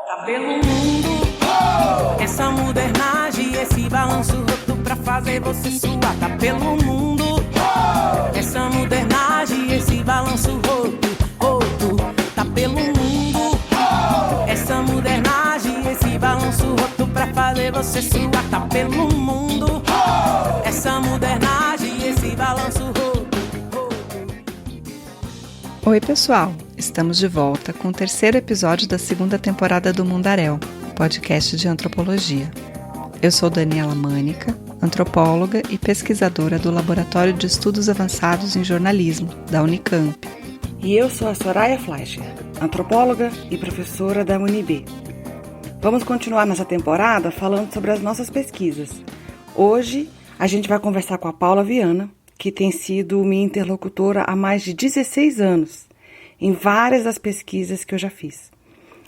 Tá pelo mundo, essa modernagem, esse balanço roto pra fazer você suar. Tá pelo mundo, essa modernagem, esse balanço roto, roto. Tá pelo mundo, essa modernagem, esse balanço roto pra fazer você suar. Tá pelo mundo, essa modernagem, esse balanço roto, roto. Oi pessoal, estamos de volta com o terceiro episódio da segunda temporada do Mundaréu, podcast de antropologia. Eu sou Daniela Mânica, antropóloga e pesquisadora do Laboratório de Estudos Avançados em Jornalismo, da Unicamp. E eu sou a Soraya Fleischer, antropóloga e professora da UNB. Vamos continuar nessa temporada falando sobre as nossas pesquisas. Hoje a gente vai conversar com a Paula Viana, que tem sido minha interlocutora há mais de 16 anos, em várias das pesquisas que eu já fiz.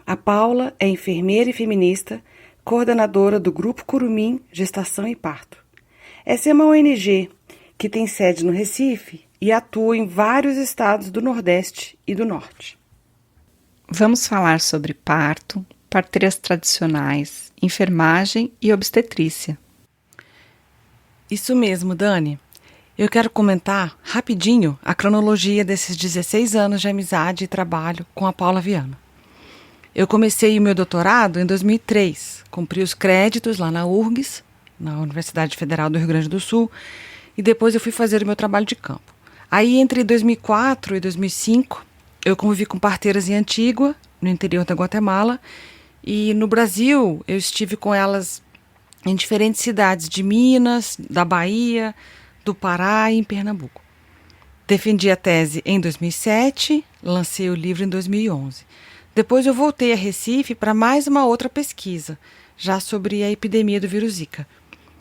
A Paula é enfermeira e feminista, coordenadora do Grupo Curumim Gestação e Parto. Essa é uma ONG que tem sede no Recife e atua em vários estados do Nordeste e do Norte. Vamos falar sobre parto, parteiras tradicionais, enfermagem e obstetrícia. Isso mesmo, Dani. Eu quero comentar rapidinho a cronologia desses 16 anos de amizade e trabalho com a Paula Viana. Eu comecei o meu doutorado em 2003, cumpri os créditos lá na URGS, na Universidade Federal do Rio Grande do Sul, e depois eu fui fazer o meu trabalho de campo. Aí, entre 2004 e 2005, eu convivi com parteiras em Antígua, no interior da Guatemala, e no Brasil eu estive com elas em diferentes cidades de Minas, da Bahia, do Pará e em Pernambuco. Defendi a tese em 2007, lancei o livro em 2011. Depois eu voltei a Recife para mais uma outra pesquisa, já sobre a epidemia do vírus Zika.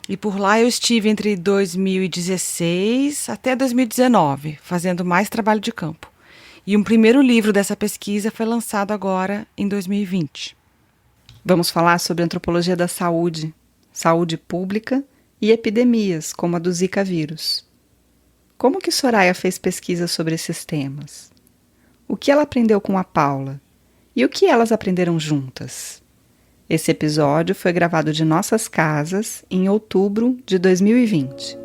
E por lá eu estive entre 2016 até 2019, fazendo mais trabalho de campo. E um primeiro livro dessa pesquisa foi lançado agora em 2020. Vamos falar sobre antropologia da saúde, saúde pública e epidemias, como a do Zika vírus. Como que Soraya fez pesquisa sobre esses temas? O que ela aprendeu com a Paula? E o que elas aprenderam juntas? Esse episódio foi gravado de nossas casas em outubro de 2020.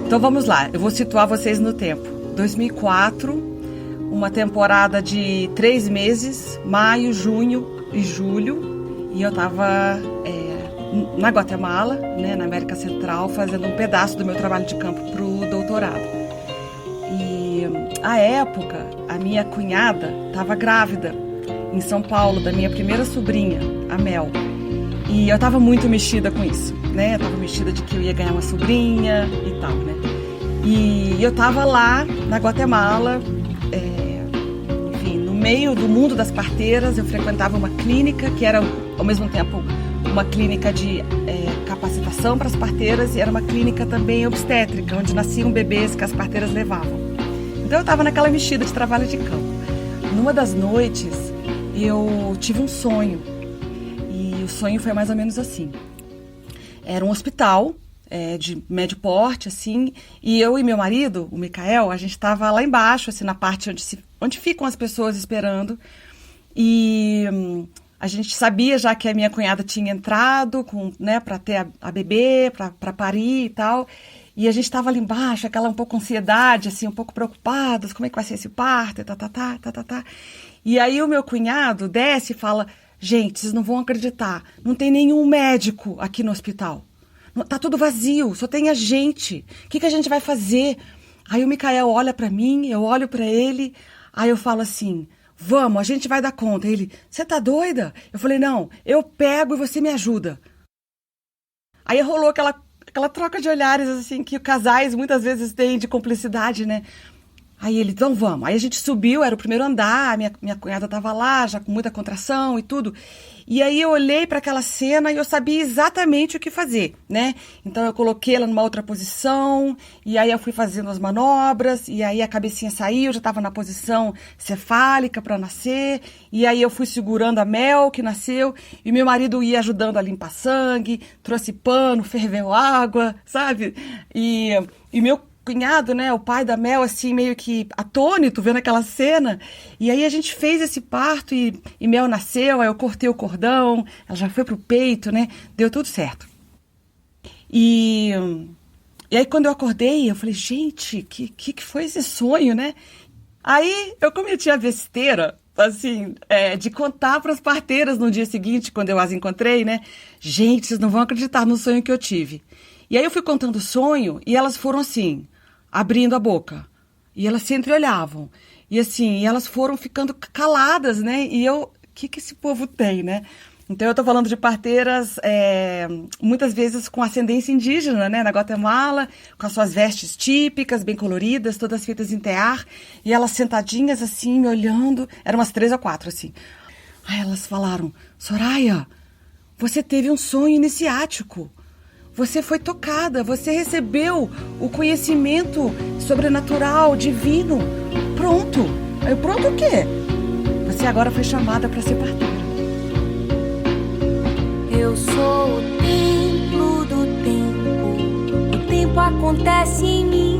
Então vamos lá, eu vou situar vocês no tempo. 2004, uma temporada de 3 meses, maio, junho e julho, e eu estava na Guatemala, na América Central, fazendo um pedaço do meu trabalho de campo para o doutorado. E à época, a minha cunhada estava grávida em São Paulo, da minha primeira sobrinha, a Mel. E eu estava muito mexida com isso, Eu estava mexida de que eu ia ganhar uma sobrinha e tal, E eu estava lá na Guatemala, enfim, no meio do mundo das parteiras. Eu frequentava uma clínica que era, ao mesmo tempo, uma clínica de capacitação para as parteiras e era uma clínica também obstétrica, onde nasciam bebês que as parteiras levavam. Então eu estava naquela mexida de trabalho de campo. Numa das noites, eu tive um sonho, e o sonho foi mais ou menos assim. Era um hospital de médio porte, assim, e eu e meu marido, o Micael, a gente estava lá embaixo, assim, na parte onde ficam as pessoas esperando, e a gente sabia já que a minha cunhada tinha entrado para ter a bebê, para parir e tal, e a gente estava ali embaixo, aquela um pouco ansiedade, assim, um pouco preocupados, como é que vai ser esse parto, E aí o meu cunhado desce e fala: gente, vocês não vão acreditar, não tem nenhum médico aqui no hospital. Tá tudo vazio, só tem a gente. O que a gente vai fazer? Aí o Micael olha para mim, eu olho para ele, aí eu falo assim: vamos, a gente vai dar conta. Ele: você tá doida? Eu falei: não, eu pego e você me ajuda. Aí rolou aquela troca de olhares, assim, que casais muitas vezes têm de cumplicidade, Aí ele, então vamos. Aí a gente subiu, era o primeiro andar, minha cunhada estava lá, já com muita contração e tudo. E aí eu olhei para aquela cena e eu sabia exatamente o que fazer, né? Então eu coloquei ela numa outra posição, e aí eu fui fazendo as manobras, e aí a cabecinha saiu, já estava na posição cefálica para nascer, e aí eu fui segurando a Mel, que nasceu, e meu marido ia ajudando a limpar sangue, trouxe pano, ferveu água, sabe? E meu cunhado, né, o pai da Mel, assim, meio que atônito, vendo aquela cena. E aí a gente fez esse parto e Mel nasceu, aí eu cortei o cordão, ela já foi pro peito, né, deu tudo certo. E aí quando eu acordei, eu falei, gente, que foi esse sonho, né? Aí eu cometi a besteira, assim, de contar para as parteiras no dia seguinte, quando eu as encontrei, né? Gente, vocês não vão acreditar no sonho que eu tive. E aí eu fui contando o sonho e elas foram assim, abrindo a boca. E elas se entreolhavam. E assim, elas foram ficando caladas, né? E eu, o que esse povo tem, né? Então eu tô falando de parteiras muitas vezes com ascendência indígena, né? Na Guatemala, com as suas vestes típicas, bem coloridas, todas feitas em tear. E elas sentadinhas assim, me olhando. Eram umas 3 ou 4, assim. Aí elas falaram, Soraya, você teve um sonho iniciático. Você foi tocada, você recebeu o conhecimento sobrenatural, divino. Pronto. Aí eu, pronto o quê? Você agora foi chamada para ser parteira. Eu sou o templo do tempo. O tempo acontece em mim,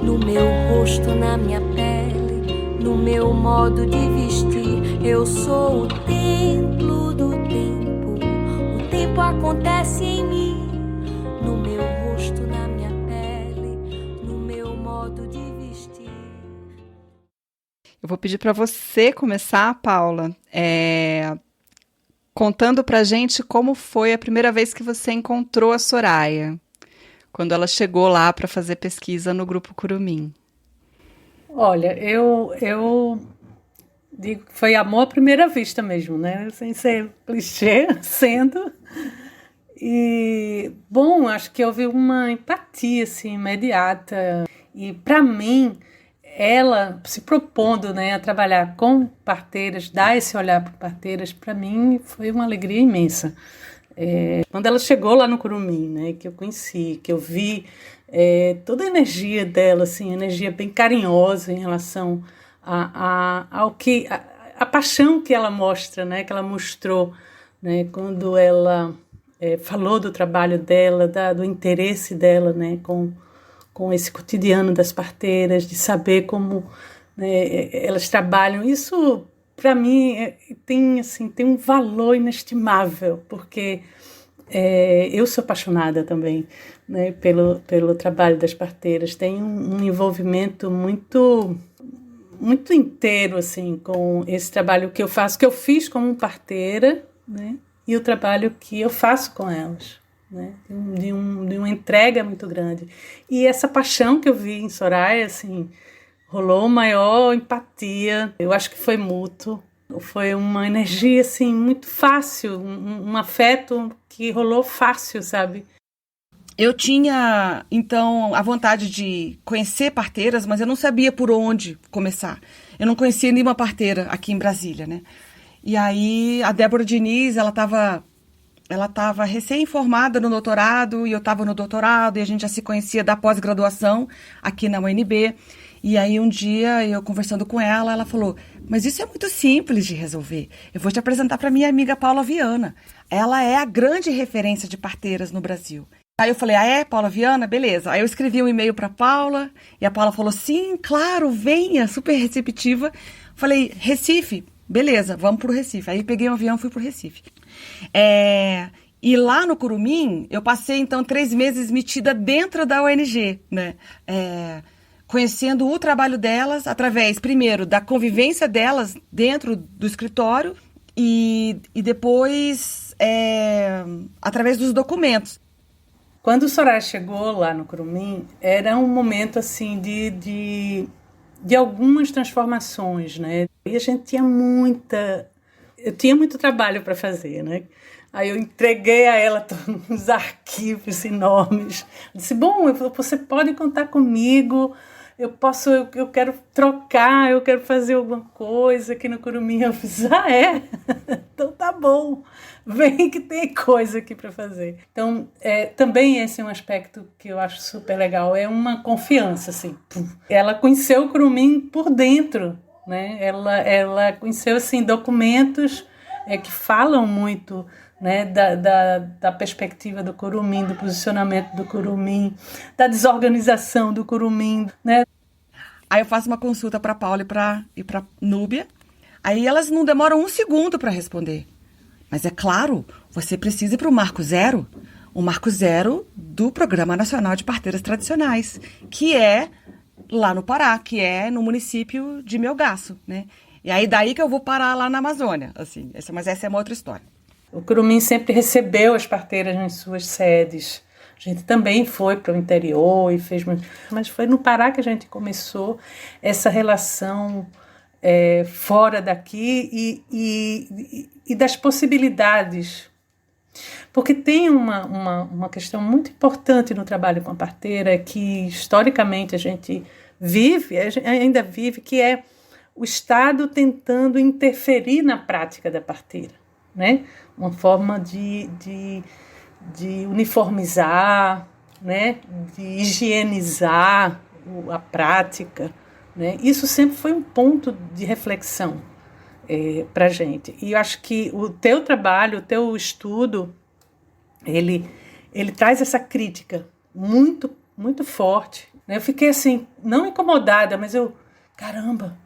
no meu rosto, na minha pele, no meu modo de vestir. Eu sou o templo do tempo. O tempo acontece em mim, no meu rosto, na minha pele, no meu modo de vestir. Eu vou pedir para você começar, Paula, contando pra gente como foi a primeira vez que você encontrou a Soraya, quando ela chegou lá para fazer pesquisa no Grupo Curumim. Olha, eu digo que foi amor à primeira vista mesmo, né? Sem ser clichê, sendo. E, bom, acho que houve uma empatia, assim, imediata. E, para mim, ela se propondo, né, a trabalhar com parteiras, dar esse olhar para parteiras, para mim foi uma alegria imensa. Quando ela chegou lá no Curumim, né, que eu conheci, que eu vi toda a energia dela, assim, energia bem carinhosa em relação ao que a paixão que ela mostra, né, que ela mostrou, né, quando ela falou do trabalho dela, do interesse dela, né, com esse cotidiano das parteiras, de saber como, né, elas trabalham. Isso, para mim, tem um valor inestimável, porque eu sou apaixonada também, né, pelo trabalho das parteiras. Tem um envolvimento muito, muito inteiro, assim, com esse trabalho que eu faço, que eu fiz como parteira, né, e o trabalho que eu faço com elas, né, de uma entrega muito grande. E essa paixão que eu vi em Soraya, assim, rolou maior empatia, eu acho que foi mútuo, foi uma energia, assim, muito fácil, um afeto que rolou fácil, sabe? Eu tinha, então, a vontade de conhecer parteiras, mas eu não sabia por onde começar. Eu não conhecia nenhuma parteira aqui em Brasília, né? E aí a Débora Diniz, ela estava recém-formada no doutorado, e eu estava no doutorado, e a gente já se conhecia da pós-graduação aqui na UNB. E aí um dia, eu conversando com ela, ela falou, mas isso é muito simples de resolver. Eu vou te apresentar para minha amiga Paula Viana. Ela é a grande referência de parteiras no Brasil. Aí eu falei, Paula Viana? Beleza. Aí eu escrevi um e-mail para Paula, e a Paula falou, sim, claro, venha, super receptiva. Falei, Recife? Beleza, vamos pro Recife. Aí peguei um avião e fui pro Recife. E lá no Curumim, eu passei, então, 3 meses metida dentro da ONG, né? Conhecendo o trabalho delas através, primeiro, da convivência delas dentro do escritório e depois, através dos documentos. Quando o Soraya chegou lá no Curumim, era um momento, assim, de algumas transformações, né? E a gente eu tinha muito trabalho para fazer, né? Aí eu entreguei a ela todos os arquivos enormes. Disse, bom, você pode contar comigo, eu quero trocar, eu quero fazer alguma coisa aqui no Curumim. Eu fiz, então tá bom, vem que tem coisa aqui para fazer. Então, também esse é um aspecto que eu acho super legal, é uma confiança, assim. Ela conheceu o Curumim por dentro, né? Ela conheceu, assim, documentos que falam muito, né, da perspectiva do Curumim, do posicionamento do Curumim, da desorganização do Curumim, né? Aí eu faço uma consulta para Paula e para Núbia. Aí elas não demoram 1 segundo para responder. Mas é claro, você precisa ir para o Marco Zero. O Marco Zero do Programa Nacional de Parteiras Tradicionais, que é lá no Pará, que é no município de Melgaço, né? E aí daí que eu vou parar lá na Amazônia, assim. Mas essa é uma outra história. O Curumim sempre recebeu as parteiras nas suas sedes. A gente também foi para o interior e fez... Mas foi no Pará que a gente começou essa relação fora daqui e das possibilidades. Porque tem uma questão muito importante no trabalho com a parteira que, historicamente, a gente ainda vive, que é o Estado tentando interferir na prática da parteira, né? Uma forma de uniformizar, né? De higienizar a prática, né? Isso sempre foi um ponto de reflexão para a gente. E eu acho que o teu trabalho, o teu estudo, ele traz essa crítica muito, muito forte, né? Eu fiquei assim, não incomodada, mas caramba,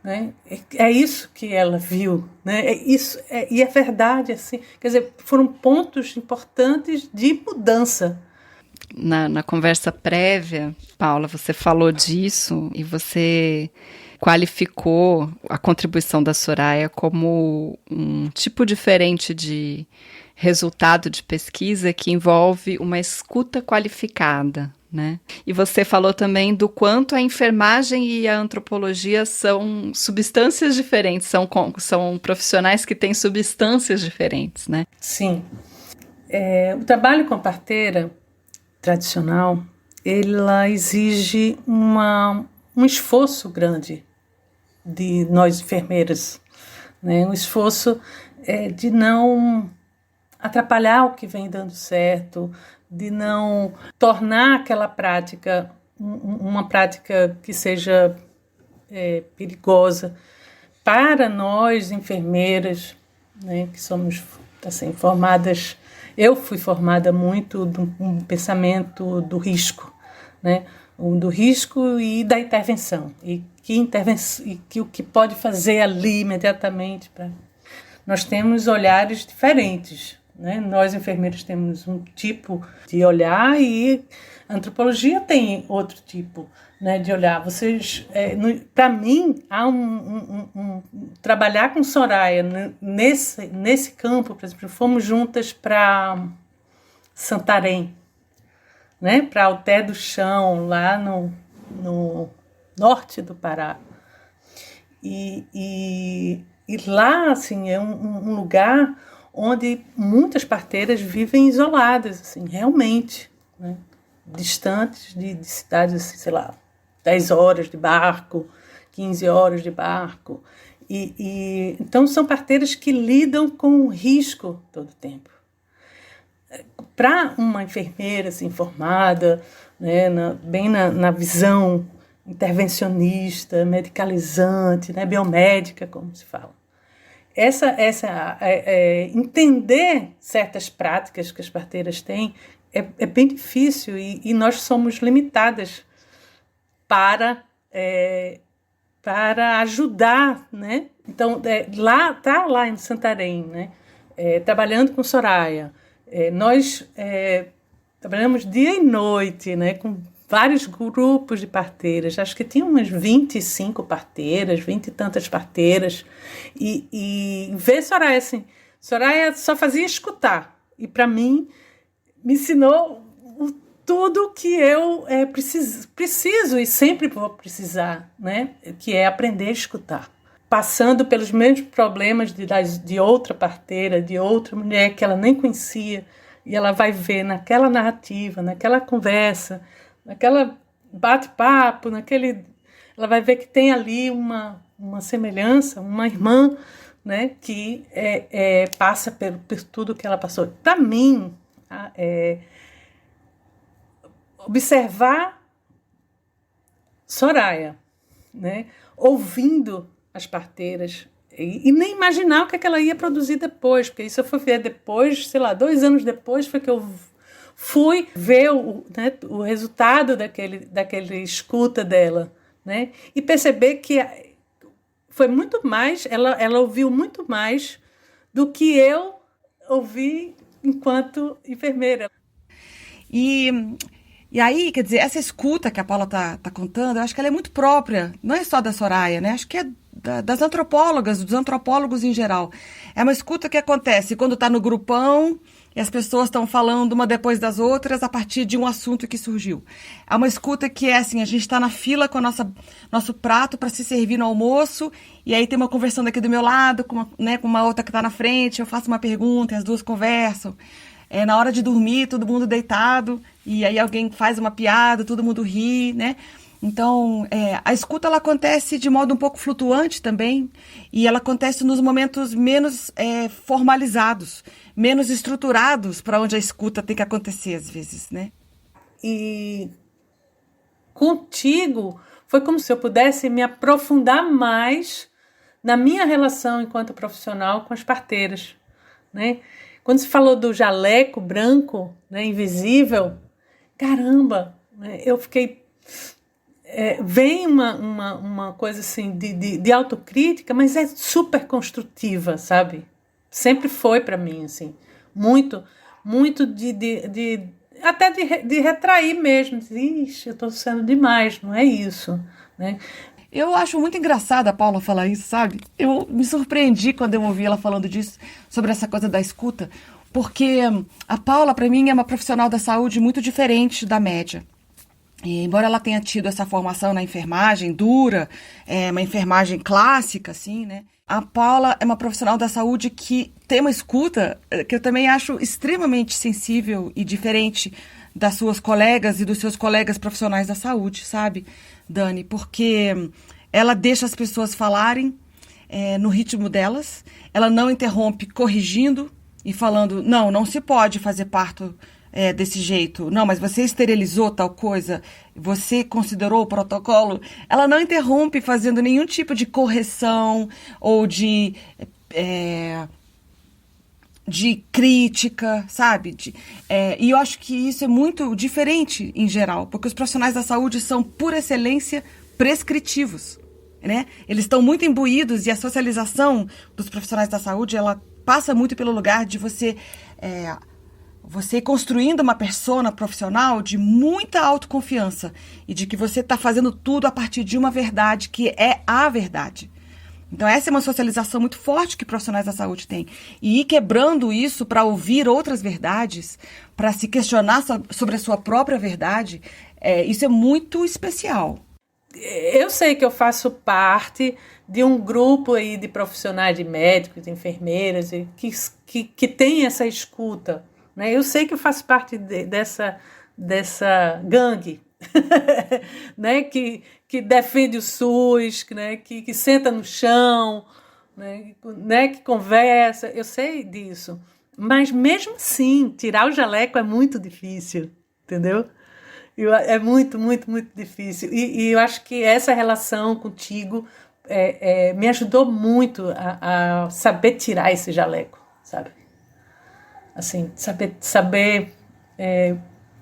né? É isso que ela viu, né? E é verdade, assim. Quer dizer, foram pontos importantes de mudança. Na conversa prévia, Paula, você falou disso e você qualificou a contribuição da Soraya como um tipo diferente de resultado de pesquisa que envolve uma escuta qualificada, né? E você falou também do quanto a enfermagem e a antropologia são substâncias diferentes, são profissionais que têm substâncias diferentes, né? Sim. O trabalho com parteira tradicional, ela exige um esforço grande de nós enfermeiras, né? Um esforço de não atrapalhar o que vem dando certo, de não tornar aquela prática uma prática que seja perigosa para nós enfermeiras, né, que somos assim, formadas. Eu fui formada muito de um pensamento do risco, né, do risco e da intervenção, e que o que pode fazer ali imediatamente. Nós temos olhares diferentes, né? Nós enfermeiros temos um tipo de olhar e a antropologia tem outro tipo, né, de olhar. Para mim, há trabalhar com Soraya nesse campo, por exemplo, fomos juntas para Santarém, né, para Alter do Chão, lá no norte do Pará. E lá, assim, é um lugar onde muitas parteiras vivem isoladas, assim, realmente, né? Distantes de cidades, assim, sei lá, 10 horas de barco, 15 horas de barco. Então, são parteiras que lidam com o risco todo o tempo. Para uma enfermeira assim, formada, né, bem na visão intervencionista, medicalizante, né, biomédica, como se fala, entender certas práticas que as parteiras têm é bem difícil e nós somos limitadas para ajudar, né? Então, lá em Santarém, né, trabalhando com Soraya, nós trabalhamos dia e noite, né, com vários grupos de parteiras, acho que tinha umas 25 parteiras, 20 e tantas parteiras, e ver Soraya assim, Soraya só fazia escutar, e para mim me ensinou tudo que eu preciso e sempre vou precisar, né, que é aprender a escutar. Passando pelos mesmos problemas de outra parteira, de outra mulher que ela nem conhecia, e ela vai ver naquela narrativa, naquela conversa, naquela bate-papo, ela vai ver que tem ali uma semelhança, uma irmã, né, que passa por tudo que ela passou. Para mim, observar Soraya, né, ouvindo as parteiras, e nem imaginar o que ela ia produzir depois, porque isso eu fui ver depois, 2 anos depois, foi que eu fui ver o resultado daquele escuta dela, né? E perceber que foi muito mais, ela ouviu muito mais do que eu ouvi enquanto enfermeira. E aí, quer dizer, essa escuta que a Paula tá contando, eu acho que ela é muito própria, não é só da Soraya, né? Acho que é das antropólogas, dos antropólogos em geral. É uma escuta que acontece quando está no grupão e as pessoas estão falando uma depois das outras a partir de um assunto que surgiu. É uma escuta que é assim, a gente está na fila com nosso prato para se servir no almoço e aí tem uma conversando aqui do meu lado com uma outra que está na frente, eu faço uma pergunta e as duas conversam. Na hora de dormir, todo mundo deitado e aí alguém faz uma piada, todo mundo ri, né? Então, a escuta ela acontece de modo um pouco flutuante também e ela acontece nos momentos menos formalizados, menos estruturados para onde a escuta tem que acontecer às vezes, né? E contigo foi como se eu pudesse me aprofundar mais na minha relação enquanto profissional com as parteiras, né? Quando se falou do jaleco branco, né, invisível, caramba, né, eu fiquei... vem uma coisa assim de autocrítica, mas é super construtiva, sabe? Sempre foi para mim, assim, muito até de retrair mesmo. Ixi, eu estou sendo demais, não é isso, né? Eu acho muito engraçado a Paula falar isso, sabe? Eu me surpreendi quando eu ouvi ela falando disso, sobre essa coisa da escuta, porque a Paula, para mim, é uma profissional da saúde muito diferente da média. E, embora ela tenha tido essa formação na enfermagem dura, uma enfermagem clássica, assim, né? A Paula é uma profissional da saúde que tem uma escuta que eu também acho extremamente sensível e diferente das suas colegas e dos seus colegas profissionais da saúde, sabe, Dani? Porque ela deixa as pessoas falarem no ritmo delas, ela não interrompe corrigindo e falando, não se pode fazer parto desse jeito, não, mas você esterilizou tal coisa, você considerou o protocolo, ela não interrompe fazendo nenhum tipo de correção ou de crítica, sabe? E eu acho que isso é muito diferente em geral, porque os profissionais da saúde são, por excelência, prescritivos, né? Eles estão muito imbuídos e a socialização dos profissionais da saúde, ela passa muito pelo lugar de você construindo uma persona profissional de muita autoconfiança e de que você está fazendo tudo a partir de uma verdade que é a verdade. Então essa é uma socialização muito forte que profissionais da saúde têm. E ir quebrando isso para ouvir outras verdades, para se questionar sobre a sua própria verdade, isso é muito especial. Eu sei que eu faço parte de um grupo aí de profissionais, de médicos, de enfermeiras, que tem essa escuta, né? Eu sei que eu faço parte dessa gangue, né? que defende o SUS, né? que senta no chão, né? Que conversa. Eu sei disso. Mas mesmo assim, tirar o jaleco é muito difícil, entendeu? É muito, muito, muito difícil. E eu acho que essa relação contigo me ajudou muito a saber tirar esse jaleco, sabe? Assim, saber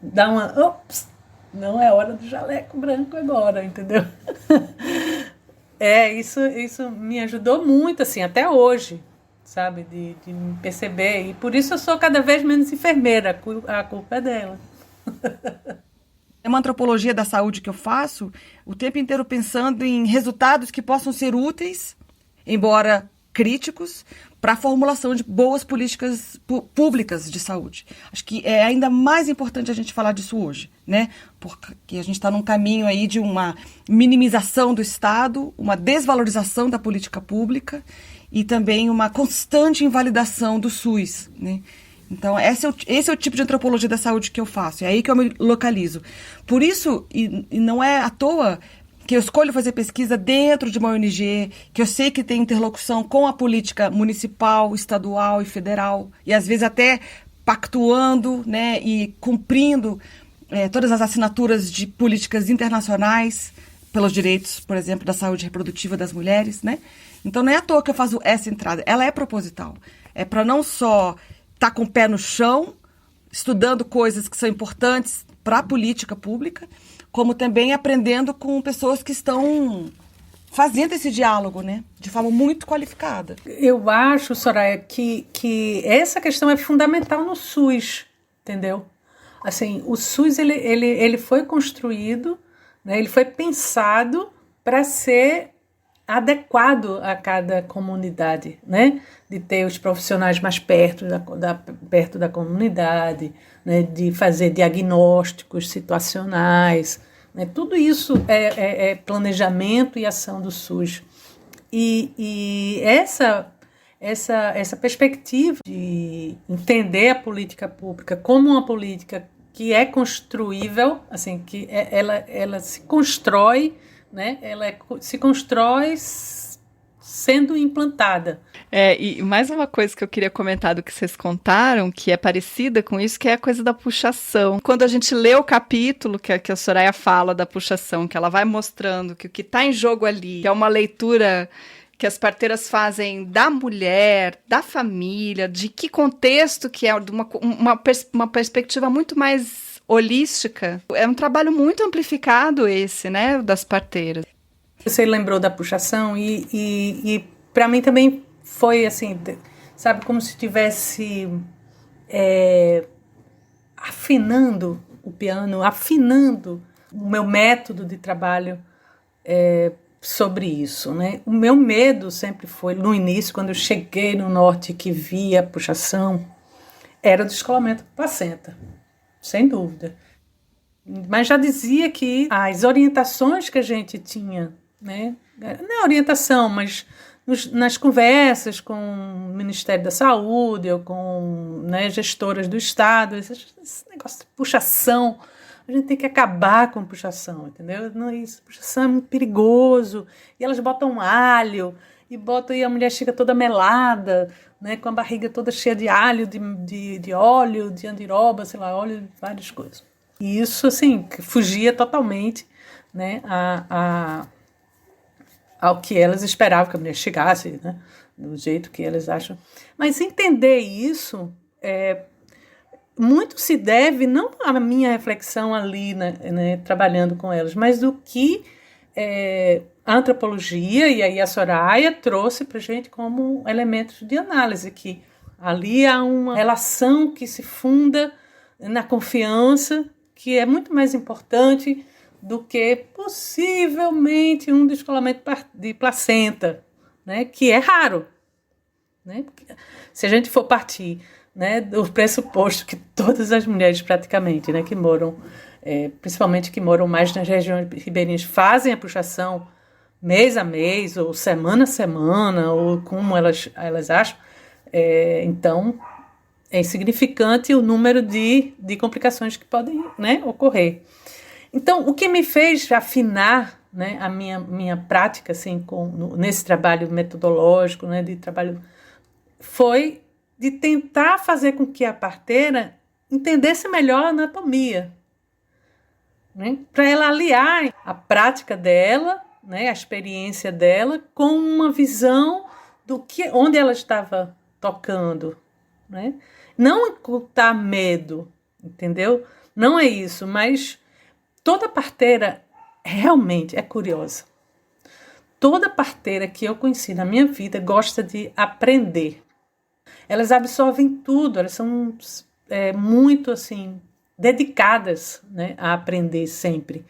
dar uma... Ops, não é hora do jaleco branco agora, entendeu? Isso me ajudou muito, assim, até hoje, sabe? De me perceber. E por isso eu sou cada vez menos enfermeira. A culpa é dela. É uma antropologia da saúde que eu faço o tempo inteiro pensando em resultados que possam ser úteis, embora críticos, para a formulação de boas políticas públicas de saúde. Acho que é ainda mais importante a gente falar disso hoje, né? Porque a gente está num caminho aí de uma minimização do Estado, uma desvalorização da política pública e também uma constante invalidação do SUS, né? Então, esse é o tipo de antropologia da saúde que eu faço. É aí que eu me localizo. Por isso, e não é à toa que eu escolho fazer pesquisa dentro de uma ONG, que eu sei que tem interlocução com a política municipal, estadual e federal, e às vezes até pactuando, né, e cumprindo todas as assinaturas de políticas internacionais pelos direitos, por exemplo, da saúde reprodutiva das mulheres, né? Então não é à toa que eu faço essa entrada, ela é proposital. É para não só estar com o pé no chão, estudando coisas que são importantes para a política pública, como também aprendendo com pessoas que estão fazendo esse diálogo, né, de forma muito qualificada. Eu acho, Soraya, que essa questão é fundamental no SUS, entendeu? Assim, o SUS ele foi construído, né, ele foi pensado para ser adequado a cada comunidade, né? De ter os profissionais mais perto da comunidade, né? De fazer diagnósticos situacionais, né? Tudo isso é planejamento e ação do SUS. E essa perspectiva de entender a política pública como uma política que é construível, assim, que ela se constrói, né? Ela se constrói sendo implantada. E mais uma coisa que eu queria comentar do que vocês contaram, que é parecida com isso, que é a coisa da puxação. Quando a gente lê o capítulo que a Soraya fala da puxação, que ela vai mostrando que o que está em jogo ali é uma leitura que as parteiras fazem da mulher, da família, de que contexto que é, de uma perspectiva muito mais holística. É um trabalho muito amplificado esse, né, das parteiras. Você lembrou da puxação e para mim também foi assim, sabe, como se estivesse afinando o piano, afinando o meu método de trabalho sobre isso, né? O meu medo sempre foi, no início, quando eu cheguei no norte que via a puxação, era o descolamento da placenta. Sem dúvida. Mas já dizia que as orientações que a gente tinha, né? Não é orientação, mas nas conversas com o Ministério da Saúde ou com, né, gestoras do Estado, esse negócio de puxação, a gente tem que acabar com puxação, entendeu? Não é isso, puxação é muito perigoso. E elas botam alho, e a mulher chega toda melada, né, com a barriga toda cheia de alho, de óleo, de andiroba, sei lá, óleo, várias coisas. E isso, assim, fugia totalmente, né, ao que elas esperavam que a mulher chegasse, né, do jeito que elas acham. Mas entender isso muito se deve, não à minha reflexão ali, né, trabalhando com elas, mas do que a antropologia e aí a Soraya trouxe para a gente como elementos de análise, que ali há uma relação que se funda na confiança, que é muito mais importante do que possivelmente um descolamento de placenta, né, que é raro. Né? Se a gente for partir, né, do pressuposto que todas as mulheres praticamente, né, que moram, principalmente que moram mais nas regiões ribeirinhas, fazem a puxação mês a mês, ou semana a semana, ou como elas acham, então é insignificante o número de complicações que podem, né, ocorrer. Então, o que me fez afinar, né, a minha prática assim, nesse trabalho metodológico, né, de trabalho, foi de tentar fazer com que a parteira entendesse melhor a anatomia, né, para ela aliar a prática dela, né, a experiência dela, com uma visão onde ela estava tocando, né? Não ocultar medo, entendeu? Não é isso, mas toda parteira realmente é curiosa. Toda parteira que eu conheci na minha vida gosta de aprender. Elas absorvem tudo, elas são muito assim, dedicadas, né, a aprender sempre.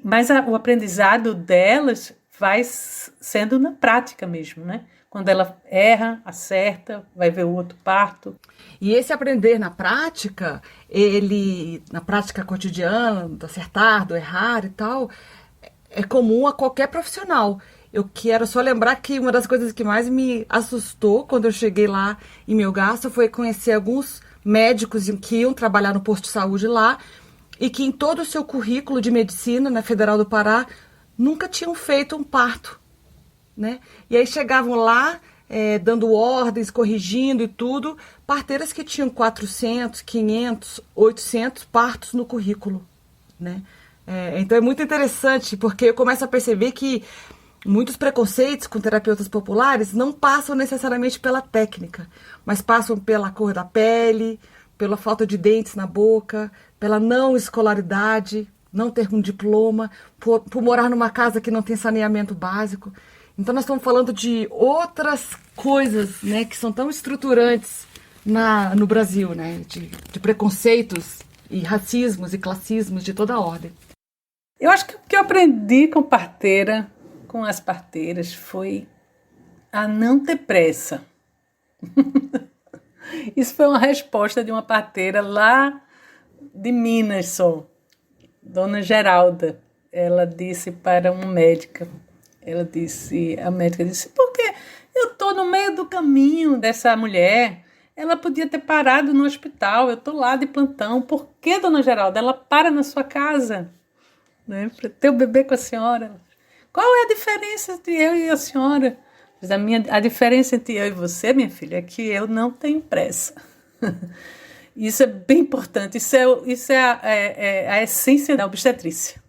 Mas o aprendizado delas vai sendo na prática mesmo, né? Quando ela erra, acerta, vai ver o outro parto. E esse aprender na prática, na prática cotidiana, do acertar, do errar e tal, é comum a qualquer profissional. Eu quero só lembrar que uma das coisas que mais me assustou quando eu cheguei lá em Melgaço foi conhecer alguns médicos que iam trabalhar no posto de saúde lá e que em todo o seu currículo de medicina na Federal do Pará nunca tinham feito um parto, né? E aí chegavam lá dando ordens, corrigindo e tudo, parteiras que tinham 400, 500, 800 partos no currículo, né? Então é muito interessante, porque eu começo a perceber que muitos preconceitos com terapeutas populares não passam necessariamente pela técnica, mas passam pela cor da pele, pela falta de dentes na boca, pela não escolaridade, não ter um diploma, por morar numa casa que não tem saneamento básico. Então nós estamos falando de outras coisas, né, que são tão estruturantes no Brasil, né, de preconceitos e racismos e classismos de toda a ordem. Eu acho que o que eu aprendi com as parteiras, foi a não ter pressa. Isso foi uma resposta de uma parteira lá de Minas, só, Dona Geralda. Ela disse para uma médica, a médica disse, porque eu estou no meio do caminho dessa mulher, ela podia ter parado no hospital, eu estou lá de plantão, por que, Dona Geralda, ela para na sua casa, né, para ter o bebê com a senhora? Qual é a diferença entre eu e a senhora? A diferença entre eu e você, minha filha, é que eu não tenho pressa. Isso é bem importante. Isso é a essência da obstetrícia.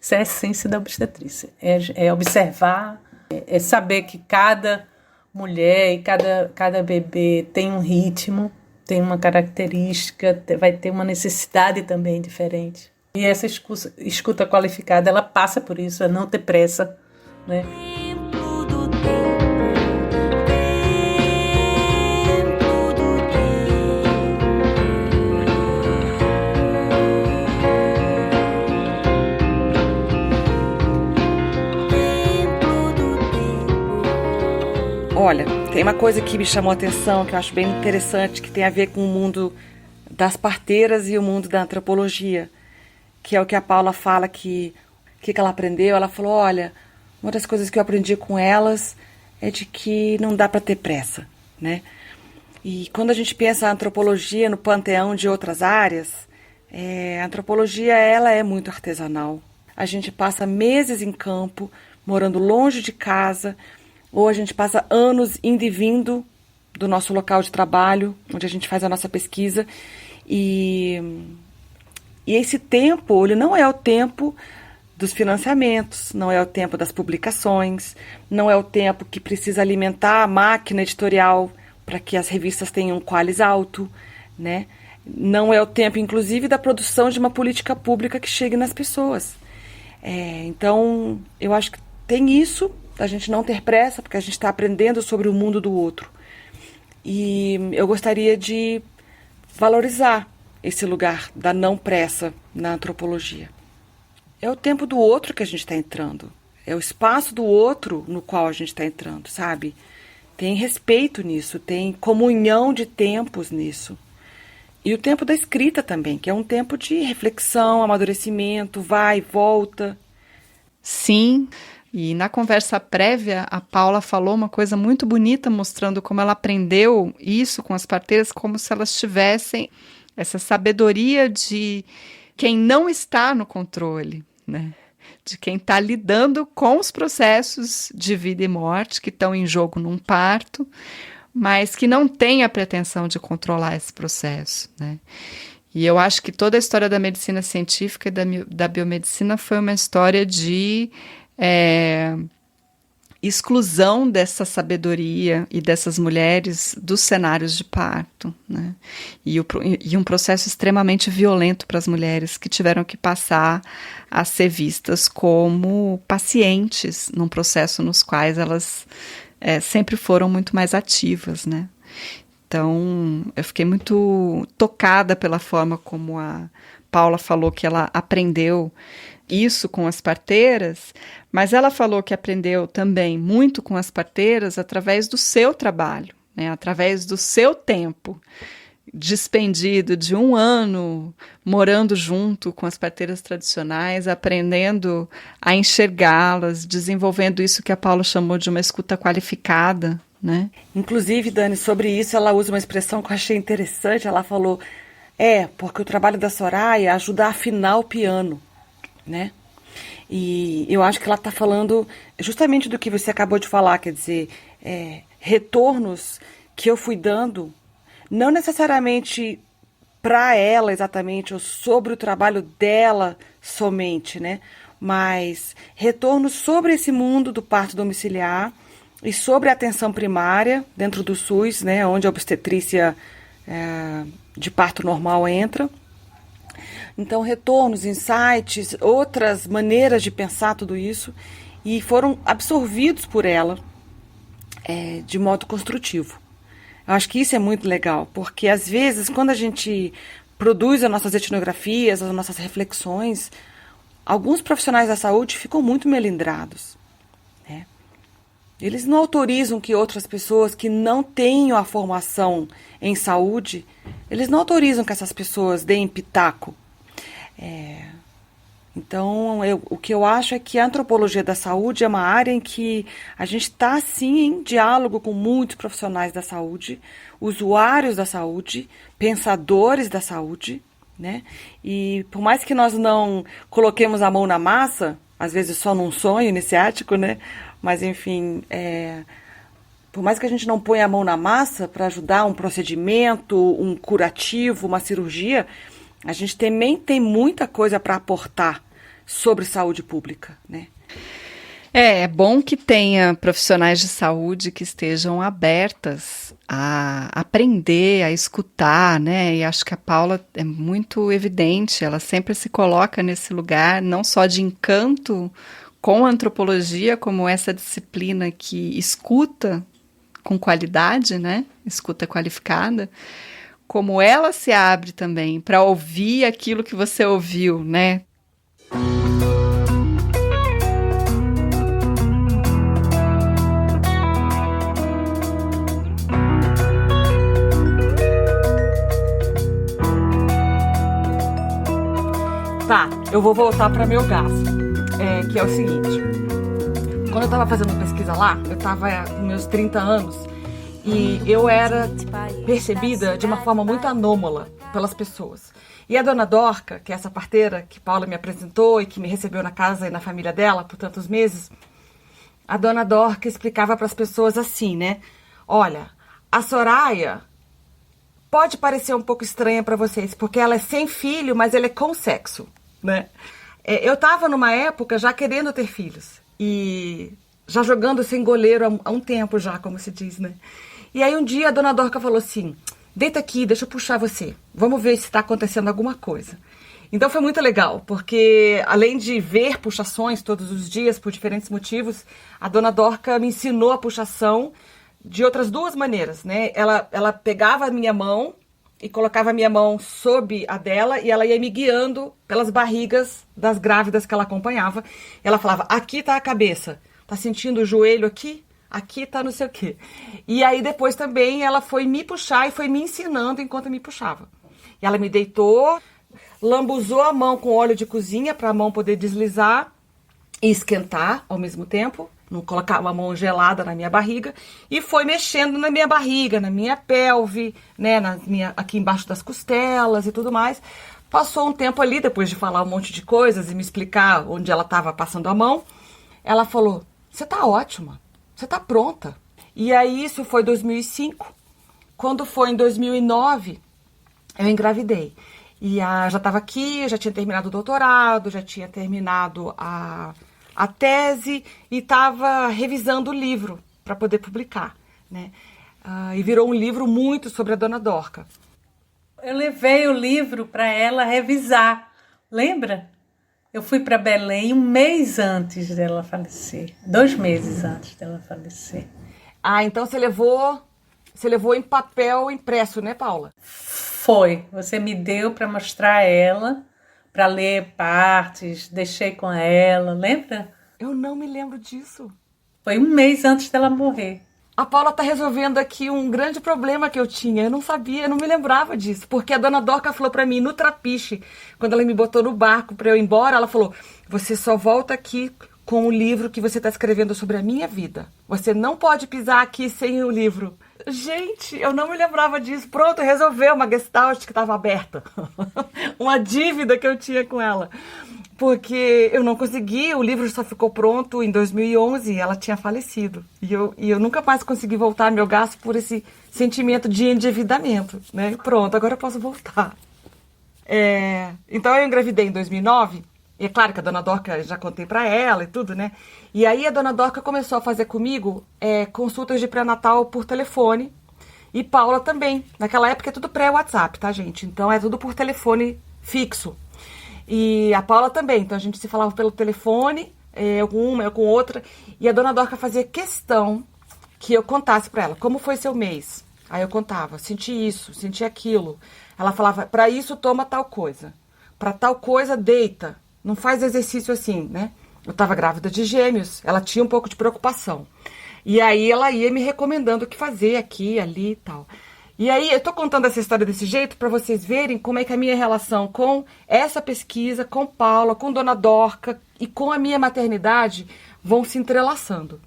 Isso é a essência da obstetrícia. É observar, é saber que cada mulher e cada bebê tem um ritmo, tem uma característica, vai ter uma necessidade também diferente. E essa escuta qualificada, ela passa por isso, a não ter pressa, né? Olha, tem uma coisa que me chamou a atenção, que eu acho bem interessante, que tem a ver com o mundo das parteiras e o mundo da antropologia, que é o que a Paula fala que ela aprendeu. Ela falou, olha, uma das coisas que eu aprendi com elas é de que não dá para ter pressa, né? E quando a gente pensa a antropologia no panteão de outras áreas, a antropologia, ela é muito artesanal. A gente passa meses em campo, morando longe de casa, ou a gente passa anos indo e vindo do nosso local de trabalho, onde a gente faz a nossa pesquisa, e esse tempo, ele não é o tempo dos financiamentos, não é o tempo das publicações, não é o tempo que precisa alimentar a máquina editorial para que as revistas tenham um qualis alto, né? Não é o tempo, inclusive, da produção de uma política pública que chegue nas pessoas. Então, eu acho que tem isso, da gente não ter pressa, porque a gente está aprendendo sobre o mundo do outro. E eu gostaria de valorizar esse lugar da não pressa na antropologia. É o tempo do outro que a gente está entrando. É o espaço do outro no qual a gente está entrando, sabe? Tem respeito nisso, tem comunhão de tempos nisso. E o tempo da escrita também, que é um tempo de reflexão, amadurecimento, vai e volta. Sim, e na conversa prévia, a Paula falou uma coisa muito bonita, mostrando como ela aprendeu isso com as parteiras, como se elas tivessem essa sabedoria de quem não está no controle, né? De quem está lidando com os processos de vida e morte que estão em jogo num parto, mas que não tem a pretensão de controlar esse processo, né? E eu acho que toda a história da medicina científica e da biomedicina foi uma história de exclusão dessa sabedoria e dessas mulheres dos cenários de parto, né? E um processo extremamente violento para as mulheres que tiveram que passar a ser vistas como pacientes num processo nos quais elas sempre foram muito mais ativas, né? Então, eu fiquei muito tocada pela forma como a Paula falou que ela aprendeu isso com as parteiras, mas ela falou que aprendeu também muito com as parteiras através do seu trabalho, né, através do seu tempo, despendido de 1 ano morando junto com as parteiras tradicionais, aprendendo a enxergá-las, desenvolvendo isso que a Paula chamou de uma escuta qualificada, né? Inclusive, Dani, sobre isso ela usa uma expressão que eu achei interessante. Ela falou, porque o trabalho da Soraya é ajudar a afinar o piano, né? E eu acho que ela está falando justamente do que você acabou de falar, quer dizer, retornos que eu fui dando, não necessariamente para ela exatamente, ou sobre o trabalho dela somente, né? Mas retornos sobre esse mundo do parto domiciliar e sobre a atenção primária dentro do SUS, né? Onde a obstetrícia de parto normal entra. Então, retornos, insights, outras maneiras de pensar tudo isso, e foram absorvidos por ela de modo construtivo. Eu acho que isso é muito legal, porque às vezes, quando a gente produz as nossas etnografias, as nossas reflexões, alguns profissionais da saúde ficam muito melindrados, né? Eles não autorizam que outras pessoas que não tenham a formação em saúde, eles não autorizam que essas pessoas deem pitaco. Então, o que eu acho é que a antropologia da saúde é uma área em que a gente está, sim, em diálogo com muitos profissionais da saúde, usuários da saúde, pensadores da saúde, né? E por mais que nós não coloquemos a mão na massa, às vezes só num sonho iniciático, né? Mas, enfim, por mais que a gente não ponha a mão na massa para ajudar um procedimento, um curativo, uma cirurgia, a gente também tem muita coisa para aportar sobre saúde pública, né? É bom que tenha profissionais de saúde que estejam abertas a aprender, a escutar, né? E acho que a Paula é muito evidente, ela sempre se coloca nesse lugar, não só de encanto com a antropologia, como essa disciplina que escuta com qualidade, né? Escuta qualificada, como ela se abre também para ouvir aquilo que você ouviu, né? Tá, eu vou voltar para meu gasto, que é o seguinte. Quando eu estava fazendo pesquisa lá, eu estava com meus 30 anos, e eu era percebida de uma forma muito anômala pelas pessoas. E a dona Dorca, que é essa parteira que Paula me apresentou e que me recebeu na casa e na família dela por tantos meses, a dona Dorca explicava para as pessoas assim, né? Olha, a Soraya pode parecer um pouco estranha para vocês, porque ela é sem filho, mas ela é com sexo, né? Eu estava numa época já querendo ter filhos e já jogando sem goleiro há um tempo já, como se diz, né? E aí um dia a dona Dorca falou assim, deita aqui, deixa eu puxar você, vamos ver se está acontecendo alguma coisa. Então foi muito legal, porque além de ver puxações todos os dias por diferentes motivos, a dona Dorca me ensinou a puxação de outras duas maneiras, né? Ela pegava a minha mão e colocava a minha mão sob a dela e ela ia me guiando pelas barrigas das grávidas que ela acompanhava. Ela falava, aqui tá a cabeça, tá sentindo o joelho aqui? Aqui tá não sei o quê. E aí depois também ela foi me puxar e foi me ensinando enquanto me puxava. E ela me deitou, lambuzou a mão com óleo de cozinha para a mão poder deslizar e esquentar ao mesmo tempo. Não colocar uma mão gelada na minha barriga. E foi mexendo na minha barriga, na minha pelve, né, aqui embaixo das costelas e tudo mais. Passou um tempo ali, depois de falar um monte de coisas e me explicar onde ela estava passando a mão. Ela falou, você tá ótima. Você tá pronta. E aí isso foi 2005. Quando foi em 2009, eu engravidei. E já estava aqui, já tinha terminado o doutorado, já tinha terminado a tese e estava revisando o livro para poder publicar, né? E virou um livro muito sobre a dona Dorca. Eu levei o livro para ela revisar. Lembra? Eu fui para Belém um mês antes dela falecer. 2 meses antes dela falecer. Então você levou em papel impresso, né, Paula? Foi. Você me deu para mostrar a ela, para ler partes, deixei com ela, lembra? Eu não me lembro disso. Foi um mês antes dela morrer. a Paula tá resolvendo aqui um grande problema que eu tinha. Eu não sabia, eu não me lembrava disso. Porque a dona Dorca falou pra mim no Trapiche, quando ela me botou no barco pra eu ir embora, ela falou: você só volta aqui com o livro que você tá escrevendo sobre a minha vida. Você não pode pisar aqui sem o livro. Gente, eu não me lembrava disso. Pronto, resolveu uma gestalt que estava aberta. Uma dívida que eu tinha com ela. Porque eu não consegui, o livro só ficou pronto em 2011 e ela tinha falecido. E eu nunca mais consegui voltar meu gasto por esse sentimento de endividamento, né? Pronto, agora eu posso voltar. Então eu engravidei em 2009. E é claro que a dona Dorca, já contei pra ela e tudo, né? E aí a dona Dorca começou a fazer comigo consultas de pré-natal por telefone. E Paula também. Naquela época é tudo pré-WhatsApp, tá, gente? Então é tudo por telefone fixo. E a Paula também. Então a gente se falava pelo telefone, eu com uma, eu com outra. E a dona Dorca fazia questão que eu contasse pra ela como foi seu mês. Aí eu contava, senti isso, senti aquilo. Ela falava, pra isso toma tal coisa. Pra tal coisa deita. Não faz exercício assim, né? Eu estava grávida de gêmeos, ela tinha um pouco de preocupação. E aí ela ia me recomendando o que fazer aqui, ali e tal. E aí eu tô contando essa história desse jeito para vocês verem como é que a minha relação com essa pesquisa, com Paula, com Dona Dorca e com a minha maternidade vão se entrelaçando.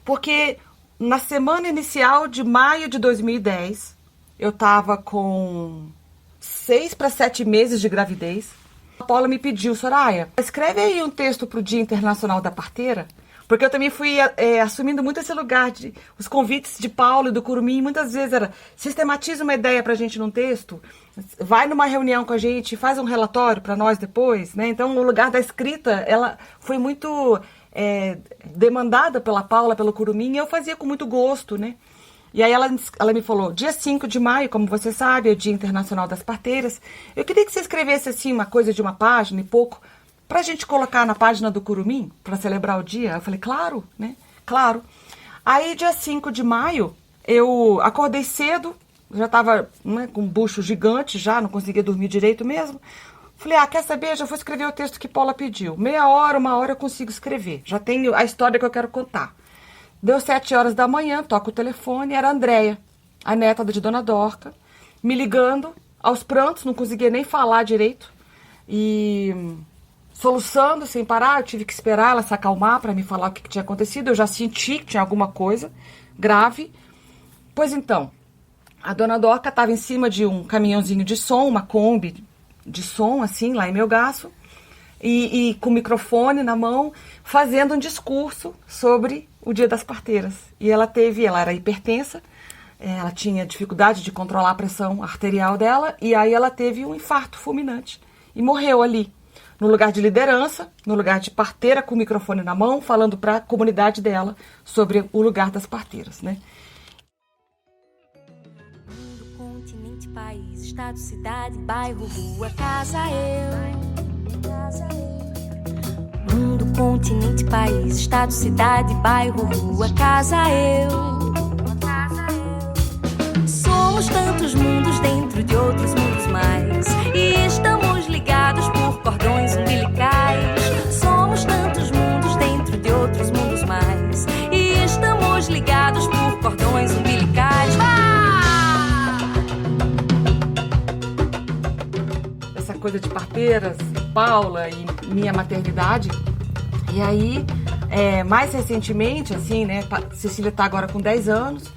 Porque na semana inicial de maio de 2010, eu estava com 6 para 7 meses de gravidez. A Paula me pediu: Soraya, escreve aí um texto para o Dia Internacional da Parteira, porque eu também fui assumindo muito esse lugar de os convites de Paula e do Curumim, muitas vezes era: sistematiza uma ideia para a gente num texto, vai numa reunião com a gente, faz um relatório para nós depois, né? Então o lugar da escrita, ela foi muito demandada pela Paula, pelo Curumim, e eu fazia com muito gosto, né? E aí ela me falou: dia 5 de maio, como você sabe, é o Dia Internacional das Parteiras. Eu queria que você escrevesse assim uma coisa de uma página e pouco, pra gente colocar na página do Curumim, pra celebrar o dia. Eu falei: claro, né? Claro. Aí, dia 5 de maio, eu acordei cedo, já tava, né, com um bucho gigante já, não conseguia dormir direito mesmo. Falei: quer saber? Já vou escrever o texto que Paula pediu. Meia hora, uma hora eu consigo escrever. Já tenho a história que eu quero contar. Deu 7 horas da manhã, toca o telefone, era a Andréia, a neta de Dona Dorca, me ligando, aos prantos, não conseguia nem falar direito, e soluçando sem parar. Eu tive que esperar ela se acalmar para me falar o que tinha acontecido. Eu já senti que tinha alguma coisa grave. Pois então, a Dona Dorca estava em cima de um caminhãozinho de som, uma Kombi de som, assim, lá em Melgaço, e com o microfone na mão, fazendo um discurso sobre o Dia das Parteiras. E ela era hipertensa, ela tinha dificuldade de controlar a pressão arterial dela, e aí ela teve um infarto fulminante e morreu ali, no lugar de liderança, no lugar de parteira, com o microfone na mão, falando para a comunidade dela sobre o lugar das parteiras, né? Mundo, continente, país, estado, cidade, bairro, rua, casa, eu. Mundo, continente, país, estado, cidade, bairro, rua, casa, eu. Somos tantos mundos dentro de outros mundos mais, e estamos ligados por cordões umbilicais. Somos tantos mundos dentro de outros mundos mais, e estamos ligados por cordões umbilicais. Essa coisa de parteiras, Paula e minha maternidade. E aí, mais recentemente, assim, né, Cecília está agora com 10 anos,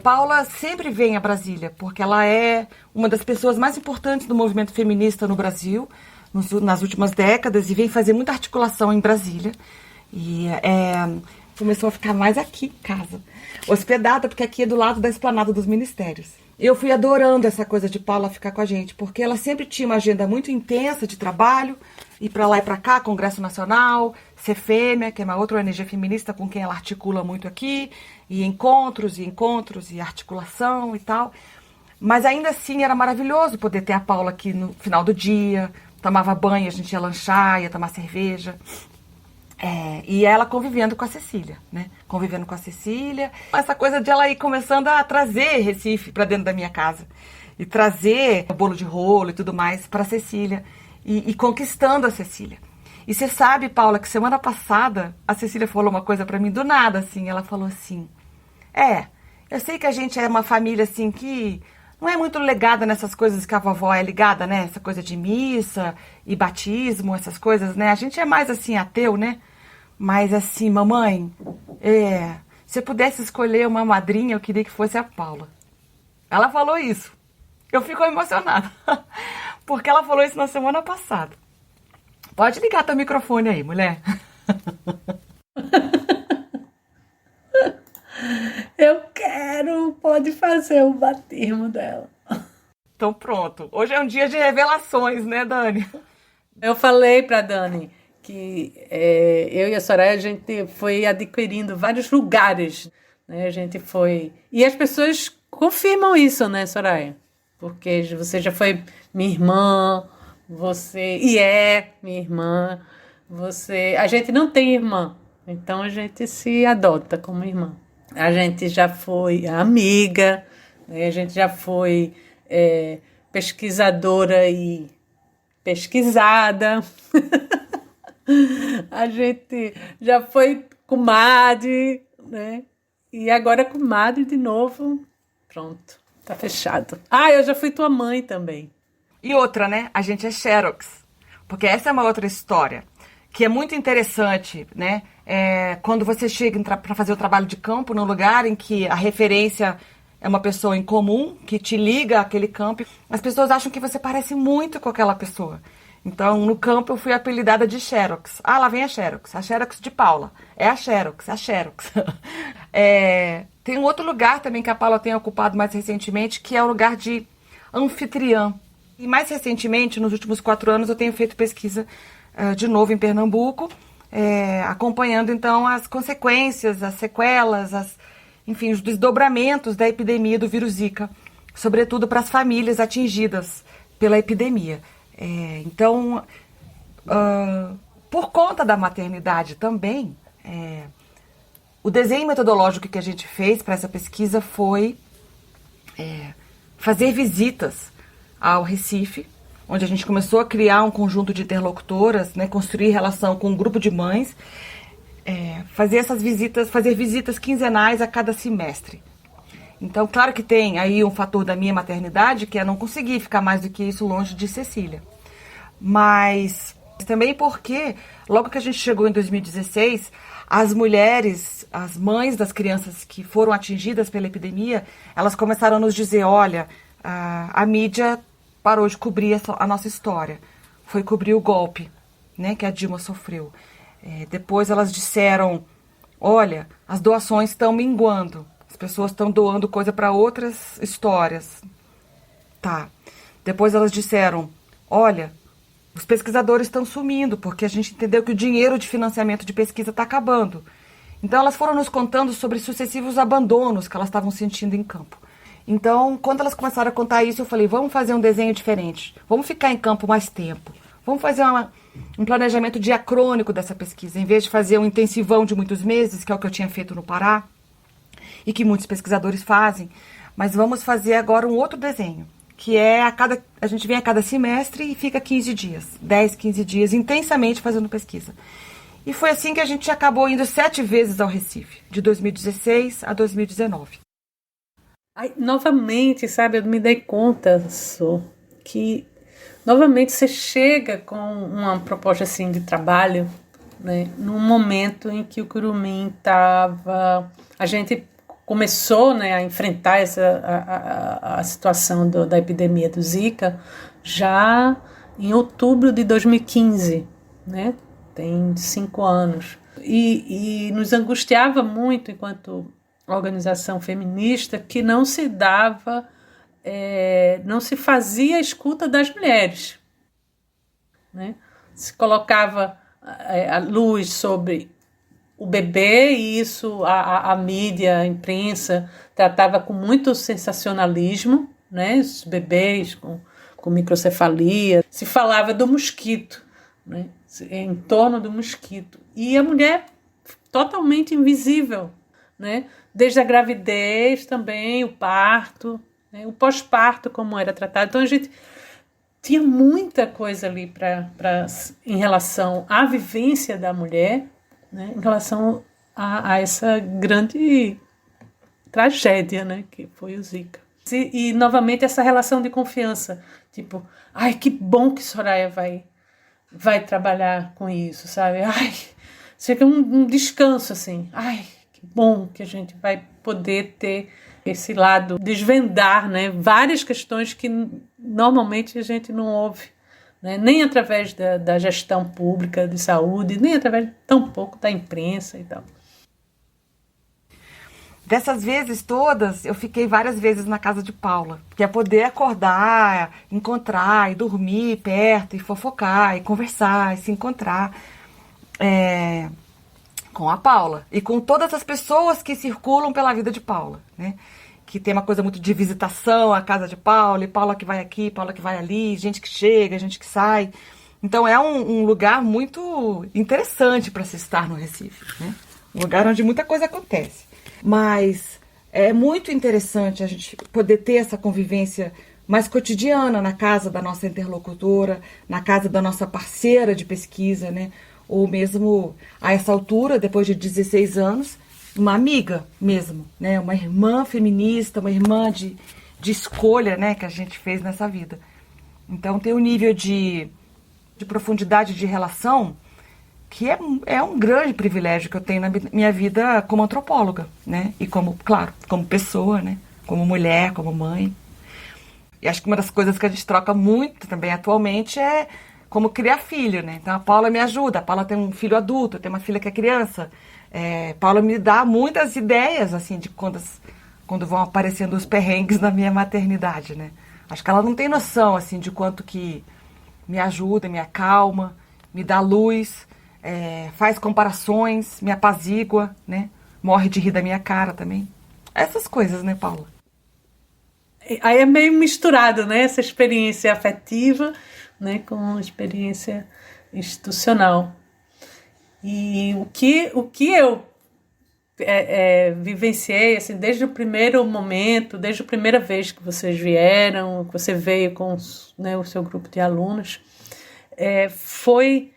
Paula sempre vem a Brasília, porque ela é uma das pessoas mais importantes do movimento feminista no Brasil, nas últimas décadas, e vem fazer muita articulação em Brasília. E começou a ficar mais aqui em casa, hospedada, porque aqui é do lado da esplanada dos ministérios. Eu fui adorando essa coisa de Paula ficar com a gente, porque ela sempre tinha uma agenda muito intensa de trabalho, ir para lá e para cá, Congresso Nacional, CFEMEA, que é uma outra ONG feminista com quem ela articula muito aqui, e encontros, e articulação e tal. Mas ainda assim era maravilhoso poder ter a Paula aqui no final do dia, tomava banho, a gente ia lanchar, ia tomar cerveja. E ela convivendo com a Cecília, né? Convivendo com a Cecília. Essa coisa de ela ir começando a trazer Recife para dentro da minha casa. E trazer o bolo de rolo e tudo mais para a Cecília. E conquistando a Cecília. E você sabe, Paula, que semana passada a Cecília falou uma coisa para mim do nada, assim. Ela falou assim: Eu sei que a gente é uma família assim que não é muito ligada nessas coisas que a vovó é ligada, né? Essa coisa de missa e batismo, essas coisas, né? A gente é mais assim ateu, né? Mas assim, mamãe, se eu pudesse escolher uma madrinha, eu queria que fosse a Paula. Ela falou isso. Eu fico emocionada. Porque ela falou isso na semana passada. Pode ligar teu microfone aí, mulher. Eu quero, pode fazer o batismo dela. Então pronto. Hoje é um dia de revelações, né, Dani? Eu falei para Dani que eu e a Soraya, a gente foi adquirindo vários lugares, né? A gente foi... E as pessoas confirmam isso, né, Soraya? Porque você já foi minha irmã, e é minha irmã, a gente não tem irmã, então a gente se adota como irmã. A gente já foi amiga, né? A gente já foi pesquisadora e pesquisada. A gente já foi comadre, né? E agora comadre de novo. Pronto, tá fechado. Eu já fui tua mãe também. E outra, né? A gente é xerox. Porque essa é uma outra história que é muito interessante, né? Quando você chega para fazer o trabalho de campo num lugar em que a referência é uma pessoa em comum, que te liga àquele campo, as pessoas acham que você parece muito com aquela pessoa. Então, no campo, eu fui apelidada de xerox. Lá vem a xerox de Paula. É a xerox. Tem um outro lugar também que a Paula tem ocupado mais recentemente, que é o lugar de anfitriã. E mais recentemente, nos últimos 4 anos, eu tenho feito pesquisa de novo em Pernambuco, acompanhando então as consequências, as sequelas, enfim, os desdobramentos da epidemia do vírus Zika, sobretudo para as famílias atingidas pela epidemia. Então, por conta da maternidade também, o desenho metodológico que a gente fez para essa pesquisa foi fazer visitas ao Recife, onde a gente começou a criar um conjunto de interlocutoras, né, construir relação com um grupo de mães, fazer visitas quinzenais a cada semestre. Então, claro que tem aí um fator da minha maternidade, que é não conseguir ficar mais do que isso longe de Cecília. Mas também porque, logo que a gente chegou em 2016, as mulheres, as mães das crianças que foram atingidas pela epidemia, elas começaram a nos dizer, olha, a mídia parou de cobrir a nossa história. Foi cobrir o golpe, né, que a Dilma sofreu. Depois elas disseram, olha, as doações estão minguando. As pessoas estão doando coisa para outras histórias. Tá. Depois elas disseram, olha, os pesquisadores estão sumindo, porque a gente entendeu que o dinheiro de financiamento de pesquisa está acabando. Então elas foram nos contando sobre sucessivos abandonos que elas estavam sentindo em campo. Então, quando elas começaram a contar isso, eu falei, vamos fazer um desenho diferente. Vamos ficar em campo mais tempo. Vamos fazer um planejamento diacrônico dessa pesquisa. Em vez de fazer um intensivão de muitos meses, que é o que eu tinha feito no Pará, e que muitos pesquisadores fazem, mas vamos fazer agora um outro desenho, que é a gente vem a cada semestre e fica 15 dias, 10, 15 dias, intensamente fazendo pesquisa. E foi assim que a gente acabou indo 7 vezes ao Recife, de 2016 a 2019. Novamente, sabe, eu me dei conta, que novamente você chega com uma proposta assim de trabalho, né, num momento em que o Curumim estava... A gente começou, né, a enfrentar a situação da epidemia do Zika já em outubro de 2015, né? Tem 5 anos. E nos angustiava muito, enquanto organização feminista, que não se dava, não se fazia a escuta das mulheres, né? Se colocava a luz sobre o bebê e isso a mídia, a imprensa tratava com muito sensacionalismo, né? Os bebês com microcefalia. Se falava do mosquito, né? Em torno do mosquito. E a mulher totalmente invisível, né? Desde a gravidez também, o parto, né? O pós-parto, como era tratado. Então a gente tinha muita coisa ali em relação à vivência da mulher, né? Em relação a essa grande tragédia, né, que foi o Zika. E novamente essa relação de confiança, tipo, ai, que bom que Soraya vai trabalhar com isso, sabe? Ai, chega um descanso assim, ai, que bom que a gente vai poder ter esse lado, desvendar, né, várias questões que normalmente a gente não ouve, né, nem através da gestão pública de saúde, nem através tampouco da imprensa e tal. Dessas vezes todas, eu fiquei várias vezes na casa de Paula, que é poder acordar, encontrar e dormir perto, e fofocar, e conversar, e se encontrar com a Paula. E com todas as pessoas que circulam pela vida de Paula, né? Que tem uma coisa muito de visitação à casa de Paula, e Paula que vai aqui, Paula que vai ali, gente que chega, gente que sai. Então é um lugar muito interessante para se estar no Recife, né? Um lugar onde muita coisa acontece. Mas é muito interessante a gente poder ter essa convivência mais cotidiana na casa da nossa interlocutora, na casa da nossa parceira de pesquisa, né? Ou mesmo, a essa altura, depois de 16 anos, uma amiga mesmo, né? Uma irmã feminista, uma irmã de escolha, né? Que a gente fez nessa vida. Então tem um nível de profundidade de relação que é um grande privilégio que eu tenho na minha vida como antropóloga, né? E como, claro, como pessoa, né? Como mulher, como mãe. E acho que uma das coisas que a gente troca muito também atualmente é como criar filho, né? Então a Paula me ajuda, a Paula tem um filho adulto, eu tenho uma filha que é criança. A Paula me dá muitas ideias, assim, de quando vão aparecendo os perrengues na minha maternidade, né? Acho que ela não tem noção, assim, de quanto que me ajuda, me acalma, me dá luz, faz comparações, me apazigua, né? Morre de rir da minha cara também. Essas coisas, né, Paula? Aí é meio misturado, né? Essa experiência afetiva, né, com a experiência institucional. E o que eu vivenciei, assim, desde o primeiro momento, desde a primeira vez que vocês vieram, que você veio com né, o seu grupo de alunos, foi...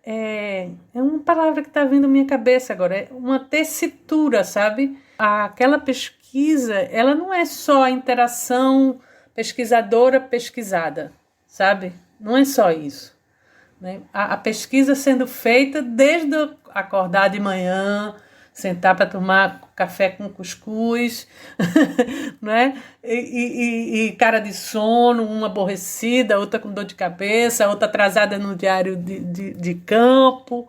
É uma palavra que está vindo à minha cabeça agora, é uma tessitura, sabe? Aquela pesquisa, ela não é só a interação pesquisadora-pesquisada, sabe? Não é só isso, né? A pesquisa sendo feita desde acordar de manhã, sentar para tomar café com cuscuz, né? E cara de sono, uma aborrecida, outra com dor de cabeça, outra atrasada no diário de campo,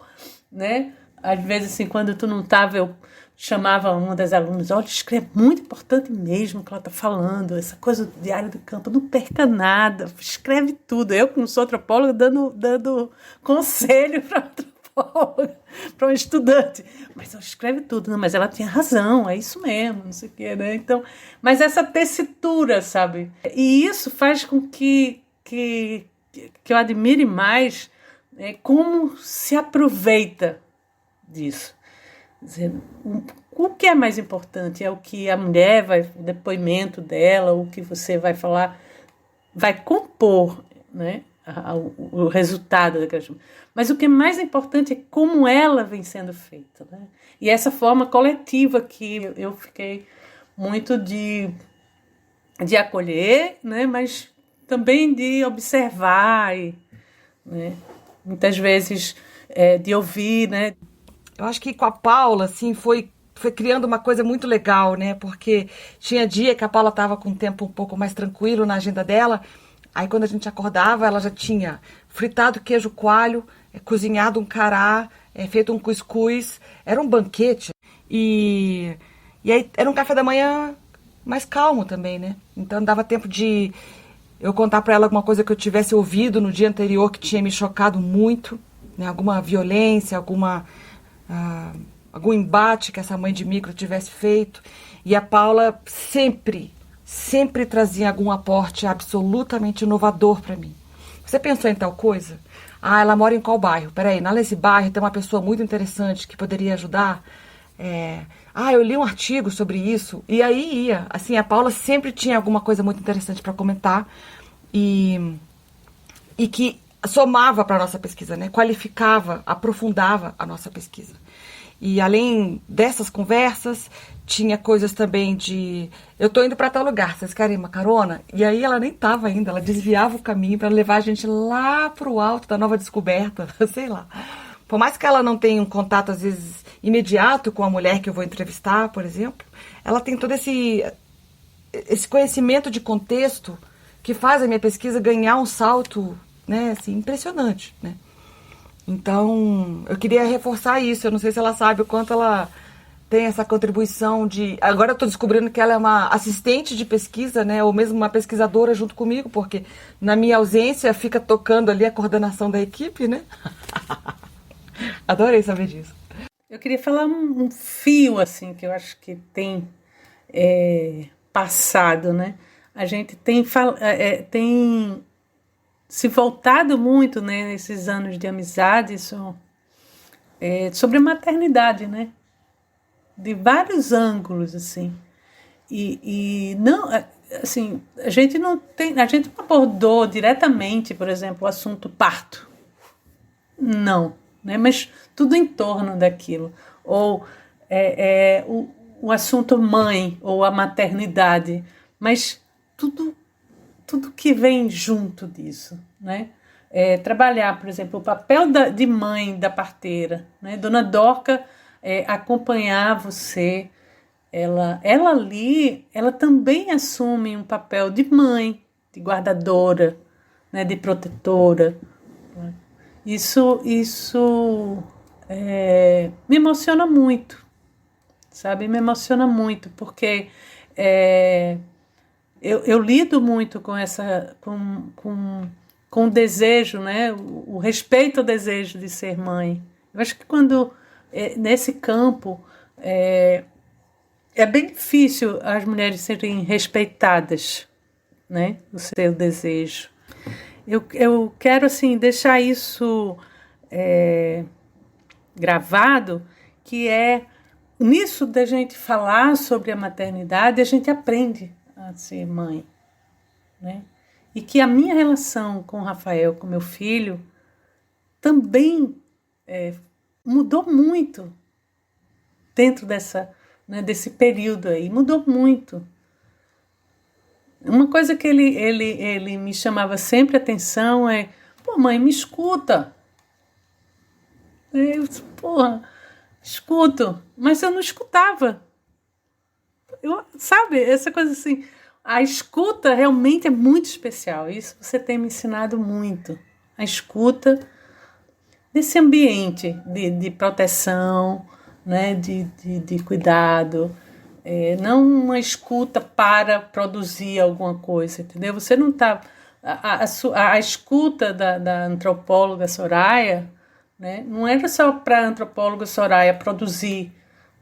né? Às vezes, assim, quando tu não estava, eu chamava uma das alunas, olha, escreve, é muito importante mesmo o que ela está falando, essa coisa do diário do campo, não perca nada, escreve tudo. Eu, que não sou antropóloga, dando conselho para antropóloga, para um estudante, mas ela escreve tudo, não, mas ela tinha razão, é isso mesmo, não sei o quê, né? Então, mas essa tessitura, sabe? E isso faz com que eu admire mais como se aproveita disso. Quer dizer, o que é mais importante é o que a mulher o depoimento dela, o que você vai falar, vai compor, né, o resultado daquela. Mas o que é mais importante é como ela vem sendo feita, né? E essa forma coletiva que eu fiquei muito de acolher, né, mas também de observar, né, muitas vezes de ouvir, né? Eu acho que com a Paula, assim, foi criando uma coisa muito legal, né? Porque tinha dia que a Paula estava com um tempo um pouco mais tranquilo na agenda dela. Aí quando a gente acordava, ela já tinha fritado queijo coalho, cozinhado um cará, feito um cuscuz. Era um banquete. E aí era um café da manhã mais calmo também, né? Então dava tempo de eu contar para ela alguma coisa que eu tivesse ouvido no dia anterior que tinha me chocado muito, né? Alguma violência, algum embate que essa mãe de micro tivesse feito. E a Paula sempre trazia algum aporte absolutamente inovador para mim. Você pensou em tal coisa? Ah, ela mora em qual bairro? Peraí, nesse bairro tem uma pessoa muito interessante que poderia ajudar. Eu li um artigo sobre isso. E aí ia. Assim, a Paula sempre tinha alguma coisa muito interessante para comentar e que somava para a nossa pesquisa, né? Qualificava, aprofundava a nossa pesquisa. E além dessas conversas, tinha coisas também de... Eu tô indo para tal lugar, vocês querem uma carona? E aí ela nem tava ainda, ela desviava o caminho para levar a gente lá pro alto da Nova Descoberta, sei lá. Por mais que ela não tenha um contato, às vezes, imediato com a mulher que eu vou entrevistar, por exemplo, ela tem todo esse conhecimento de contexto que faz a minha pesquisa ganhar um salto, né, assim, impressionante, né? Então, eu queria reforçar isso. Eu não sei se ela sabe o quanto ela tem essa contribuição de... Agora eu estou descobrindo que ela é uma assistente de pesquisa, né? Ou mesmo uma pesquisadora junto comigo, porque na minha ausência fica tocando ali a coordenação da equipe, né? Adorei saber disso. Eu queria falar um fio, assim, que eu acho que tem passado, né? A gente tem se voltado muito, né, nesses anos de amizade sobre a maternidade, né? De vários ângulos, assim. E não, assim, a gente não abordou diretamente, por exemplo, o assunto parto. Não, né? Mas tudo em torno daquilo. Ou o assunto mãe ou a maternidade, mas tudo que vem junto disso, né? Trabalhar, por exemplo, o papel de mãe da parteira, né? Dona Dorca acompanhar você, ela ali, ela também assume um papel de mãe, de guardadora, né? De protetora. Isso me emociona muito, sabe? Me emociona muito, porque eu lido muito com com o desejo, né? O respeito ao desejo de ser mãe. Eu acho que quando, nesse campo, é bem difícil as mulheres serem respeitadas, né? O seu desejo. Eu quero, assim, deixar isso gravado, que nisso da gente falar sobre a maternidade, a gente aprende a ser mãe, né? E que a minha relação com o Rafael, com meu filho, também mudou muito dentro desse período aí, mudou muito. Uma coisa que ele me chamava sempre a atenção pô, mãe, me escuta. Eu disse, porra, escuto, mas eu não escutava. Sabe, essa coisa assim, a escuta realmente é muito especial. Isso você tem me ensinado muito. A escuta nesse ambiente de proteção, né, de cuidado. Não uma escuta para produzir alguma coisa, entendeu? Você não está... A escuta da antropóloga Soraya, né, não era só para a antropóloga Soraya produzir,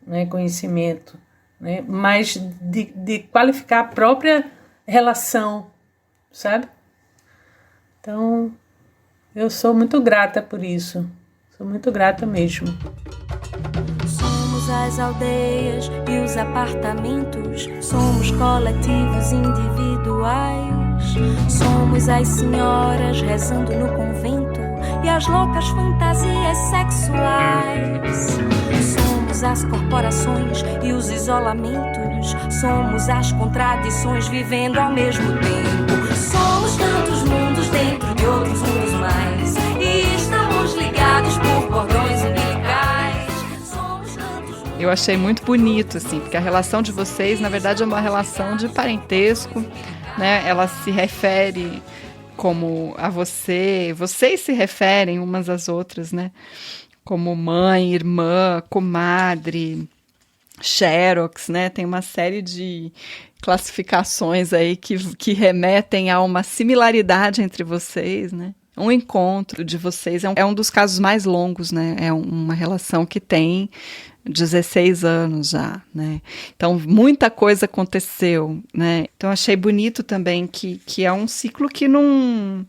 né, conhecimento, né, mas de qualificar a própria relação, sabe? Então, eu sou muito grata por isso. Sou muito grata mesmo. Somos as aldeias e os apartamentos, somos coletivos individuais, somos as senhoras rezando no convento e as loucas fantasias sexuais. Somos as corporações e os isolamentos, somos as contradições vivendo ao mesmo tempo. Somos tantos mundos dentro de outros mundos mais, e estamos ligados por cordões umbilicais. Somos tantos mundos... Eu achei muito bonito, assim, porque a relação de vocês, na verdade, é uma relação de parentesco, né? Ela se refere como a vocês se referem umas às outras, né? Como mãe, irmã, comadre, xerox, né? Tem uma série de classificações aí que remetem a uma similaridade entre vocês, né? Um encontro de vocês é um dos casos mais longos, né? É uma relação que tem 16 anos já, né? Então, muita coisa aconteceu, né? Então, achei bonito também que é um ciclo que não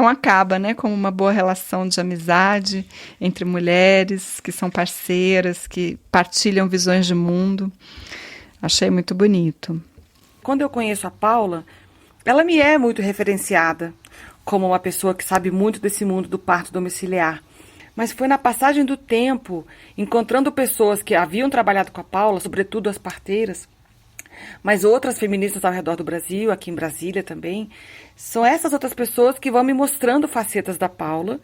acaba, né? Como uma boa relação de amizade entre mulheres que são parceiras, que partilham visões de mundo. Achei muito bonito. Quando eu conheço a Paula, ela me é muito referenciada como uma pessoa que sabe muito desse mundo do parto domiciliar. mas foi na passagem do tempo, encontrando pessoas que haviam trabalhado com a Paula, sobretudo as parteiras, mas outras feministas ao redor do Brasil, aqui em Brasília também. São essas outras pessoas que vão me mostrando facetas da Paula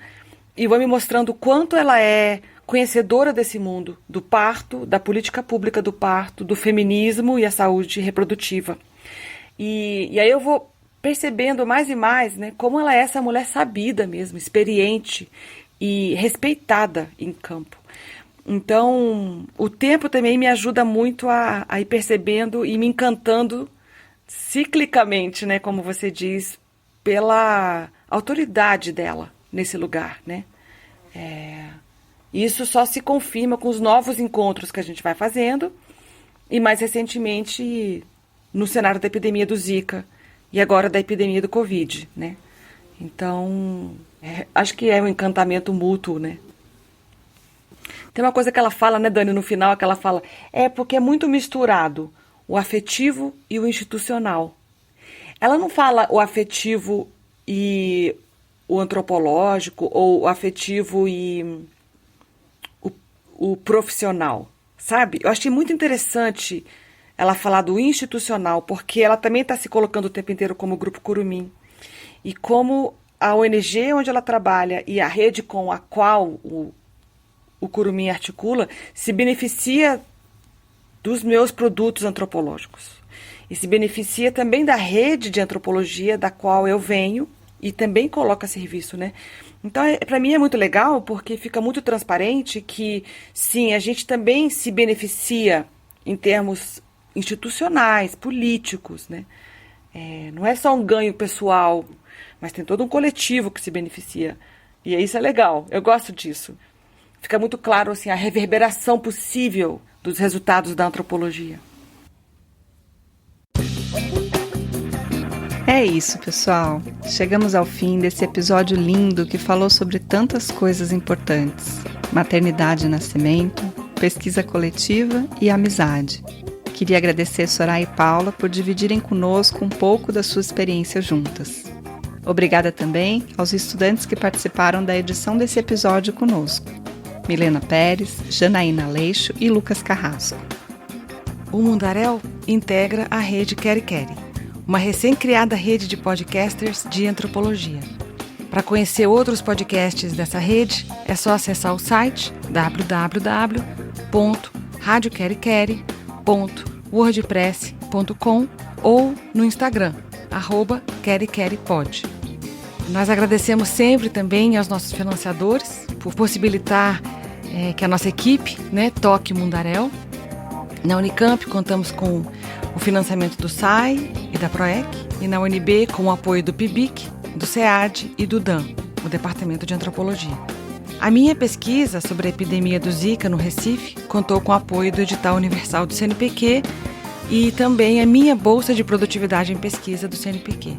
e vão me mostrando o quanto ela é conhecedora desse mundo, do parto, da política pública do parto, do feminismo e a saúde reprodutiva. E aí eu vou percebendo mais e mais, né, como ela é essa mulher sabida mesmo, experiente e respeitada em campo. Então, o tempo também me ajuda muito a ir percebendo e me encantando ciclicamente, né, como você diz, pela autoridade dela nesse lugar, né? Isso só se confirma com os novos encontros que a gente vai fazendo e, mais recentemente, no cenário da epidemia do Zika e agora da epidemia do Covid, né? Então, acho que é um encantamento mútuo, né? Tem uma coisa que ela fala, né, Dani, no final, que ela fala, porque é muito misturado o afetivo e o institucional. Ela não fala o afetivo e o antropológico, ou o afetivo e o profissional, sabe? Eu achei muito interessante ela falar do institucional, porque ela também está se colocando o tempo inteiro como Grupo Curumim. E como a ONG onde ela trabalha e a rede com a qual o Curumim articula se beneficia dos meus produtos antropológicos. E se beneficia também da rede de antropologia da qual eu venho e também coloca a serviço, né? Então, para mim é muito legal porque fica muito transparente que, sim, a gente também se beneficia em termos institucionais, políticos, né? Não é só um ganho pessoal, mas tem todo um coletivo que se beneficia. E isso é legal, eu gosto disso. Fica muito claro assim, a reverberação possível dos resultados da antropologia. É isso, pessoal. Chegamos ao fim desse episódio lindo que falou sobre tantas coisas importantes: maternidade e nascimento, pesquisa coletiva e amizade. Queria agradecer Soraya e Paula por dividirem conosco um pouco da sua experiência juntas. Obrigada também aos estudantes que participaram da edição desse episódio conosco: Milena Pérez, Janaína Aleixo e Lucas Carrasco. O Mundaréu integra a rede Quere Quere, uma recém-criada rede de podcasters de antropologia. Para conhecer outros podcasts dessa rede, é só acessar o site www.radioquerequere.wordpress.com ou no Instagram, @querequerepod. Nós agradecemos sempre também aos nossos financiadores por possibilitar que a nossa equipe, né, toque Mundaréu. Na Unicamp contamos com o financiamento do SAI e da PROEC, e na UNB com o apoio do PIBIC, do SEAD e do DAN, o Departamento de Antropologia. A minha pesquisa sobre a epidemia do Zika no Recife contou com o apoio do Edital Universal do CNPq e também a minha Bolsa de Produtividade em Pesquisa do CNPq.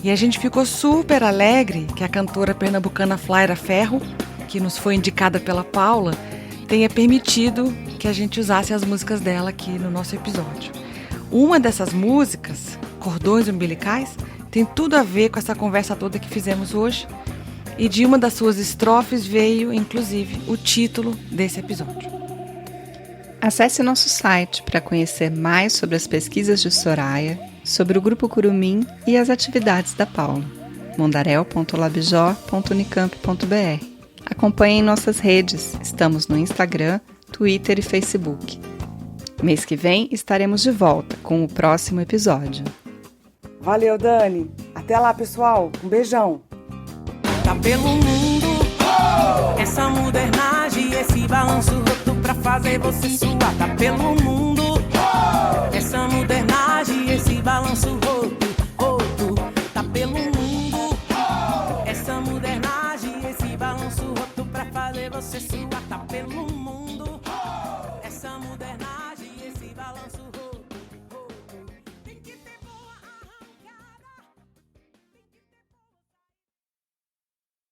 E a gente ficou super alegre que a cantora pernambucana Flaira Ferro, que nos foi indicada pela Paula, tenha permitido que a gente usasse as músicas dela aqui no nosso episódio. Uma dessas músicas, Cordões Umbilicais, tem tudo a ver com essa conversa toda que fizemos hoje, e de uma das suas estrofes veio, inclusive, o título desse episódio. Acesse nosso site para conhecer mais sobre as pesquisas de Soraya, sobre o Grupo Curumim e as atividades da Paula. mondarel.labjor.unicamp.br. Acompanhe em nossas redes, estamos no Instagram, Twitter e Facebook. Mês que vem estaremos de volta com o próximo episódio. Valeu, Dani. Até lá, pessoal. Um beijão. Tá pelo mundo, essa modernagem, esse balanço roto pra fazer você suar. Tá pelo mundo.